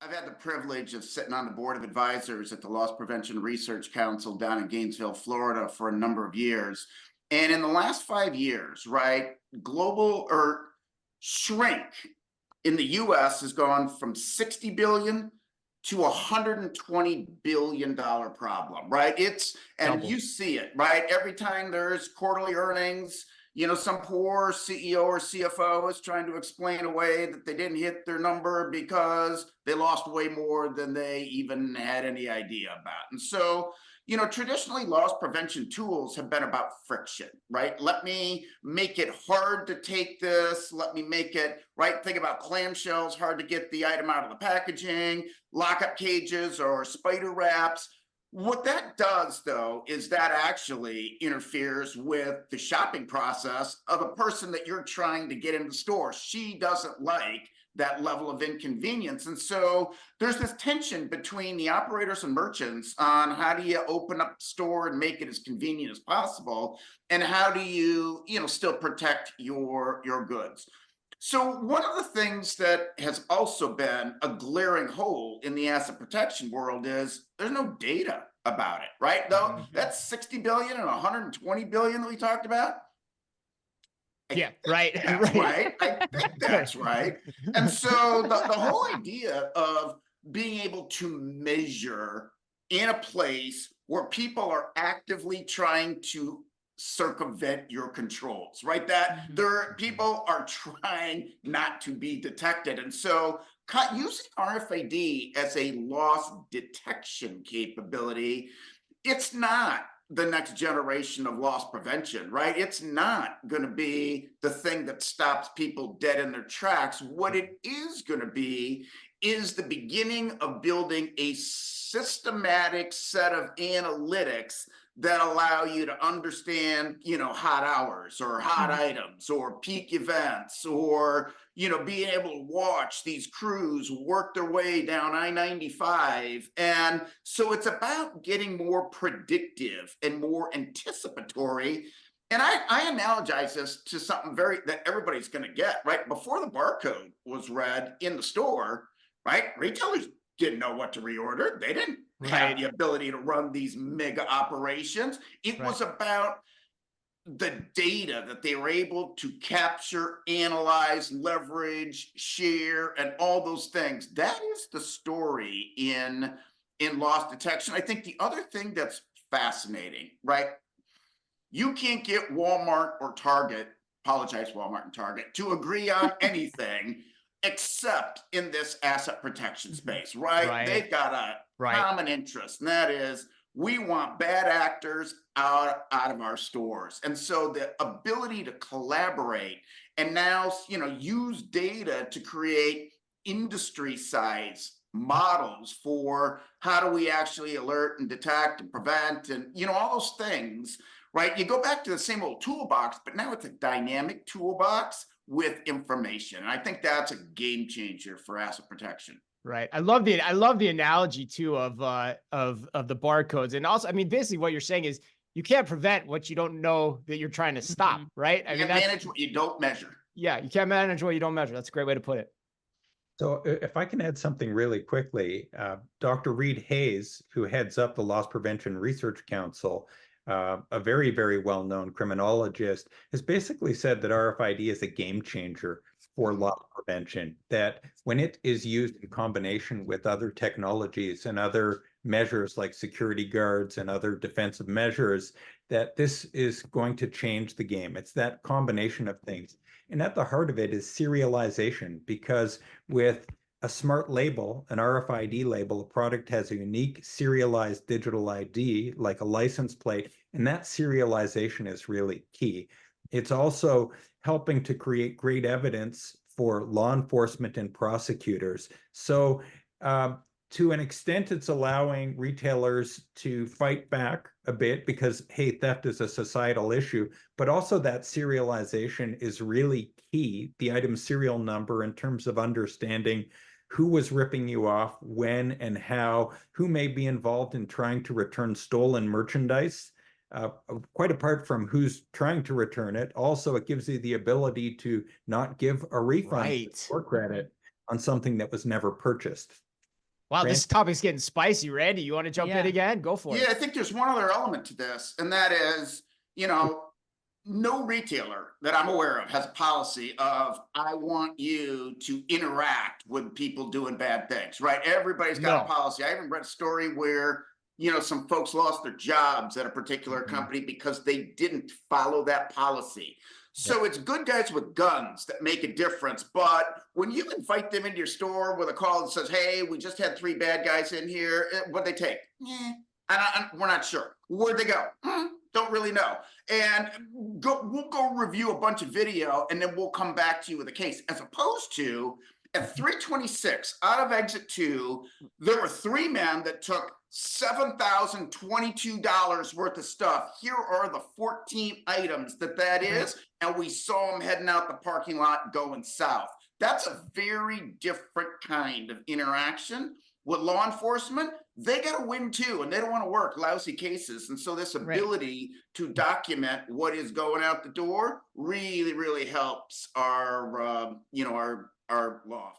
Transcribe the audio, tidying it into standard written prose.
I've had the privilege of sitting on the board of advisors at the Loss Prevention Research Council down in Gainesville, Florida for a number of years. And in the last 5 years, right, global or shrink in the US has gone from 60 billion to $120 billion problem, right? And you see it, right? Every time there's quarterly earnings, some poor CEO or CFO is trying to explain away that they didn't hit their number because they lost way more than they even had any idea about. And so, traditionally loss prevention tools have been about friction, right? Let me make it hard to take this. Let me make it, right? Think about clamshells, hard to get the item out of the packaging, lockup cages or spider wraps. What that does, though, is that actually interferes with the shopping process of a person that you're trying to get in the store. She doesn't like that level of inconvenience. And so there's this tension between the operators and merchants on how do you open up the store and make it as convenient as possible, and how do you, still protect your goods. So one of the things that has also been a glaring hole in the asset protection world is there's no data about it, right? Though that's 60 billion and 120 billion that we talked about. Yeah, right. That's right. I think that's right. And so the whole idea of being able to measure in a place where people are actively trying to circumvent your controls, right? That people are trying not to be detected. And so using RFID as a loss detection capability, it's not the next generation of loss prevention, right? It's not going to be the thing that stops people dead in their tracks. What it is going to be is the beginning of building a systematic set of analytics that allow you to understand, hot hours or hot items or peak events, or, being able to watch these crews work their way down I-95. And so it's about getting more predictive and more anticipatory. And I analogize this to something that everybody's going to get, right? Before the barcode was read in the store, right? Retailers didn't know what to reorder. They didn't have the ability to run these mega operations. It was about the data that they were able to capture, analyze, leverage, share, and all those things. That is the story in loss detection. I think the other thing that's fascinating, right? You can't get Walmart or Target, apologize, Walmart and Target, to agree on anything except in this asset protection space, right? They've got a common interest, and that is we want bad actors out of our stores. And so the ability to collaborate and now, use data to create industry size models for how do we actually alert and detect and prevent and, all those things, right? You go back to the same old toolbox, but now it's a dynamic toolbox with information. And I think that's a game changer for asset protection. Right. I love the analogy too of the barcodes. And also, basically what you're saying is you can't prevent what you don't know that you're trying to stop, right? You can't manage what you don't measure. Yeah, you can't manage what you don't measure. That's a great way to put it. So if I can add something really quickly, Dr. Reed Hayes, who heads up the Loss Prevention Research Council, a very, very well-known criminologist, has basically said that RFID is a game changer for loss prevention, that when it is used in combination with other technologies and other measures like security guards and other defensive measures, that this is going to change the game. It's that combination of things. And at the heart of it is serialization, because with a smart label, an RFID label, a product has a unique serialized digital ID, like a license plate, and that serialization is really key. It's also helping to create great evidence for law enforcement and prosecutors. So to an extent, it's allowing retailers to fight back a bit because, hey, theft is a societal issue, but also that serialization is really key, the item serial number, in terms of understanding who was ripping you off, when and how, who may be involved in trying to return stolen merchandise. Quite apart from who's trying to return it, also it gives you the ability to not give a refund or credit on something that was never purchased. Wow, this topic's getting spicy. Randy, you want to jump in again? Go for Yeah, I it. think there's one other element to this, and that is, you know, no retailer that I'm aware of has a policy of I want you to interact with people doing bad things, right? Everybody's got a No. policy. I even read a story where, you know, some folks lost their jobs at a particular company because they didn't follow that policy. So it's good guys with guns that make a difference. But when you invite them into your store with a call that says, hey, we just had 3 bad guys in here, what'd they take? We're not sure. Where'd they go? Don't really know. And we'll go review a bunch of video and then we'll come back to you with a case. As opposed to at 326 out of exit 2, there were 3 men that took $7,022 worth of stuff. Here are the 14 items that is. And we saw them heading out the parking lot going south. That's a very different kind of interaction with law enforcement. They got to win too, and they don't want to work lousy cases. And so this ability to document what is going out the door really, really helps our, our law.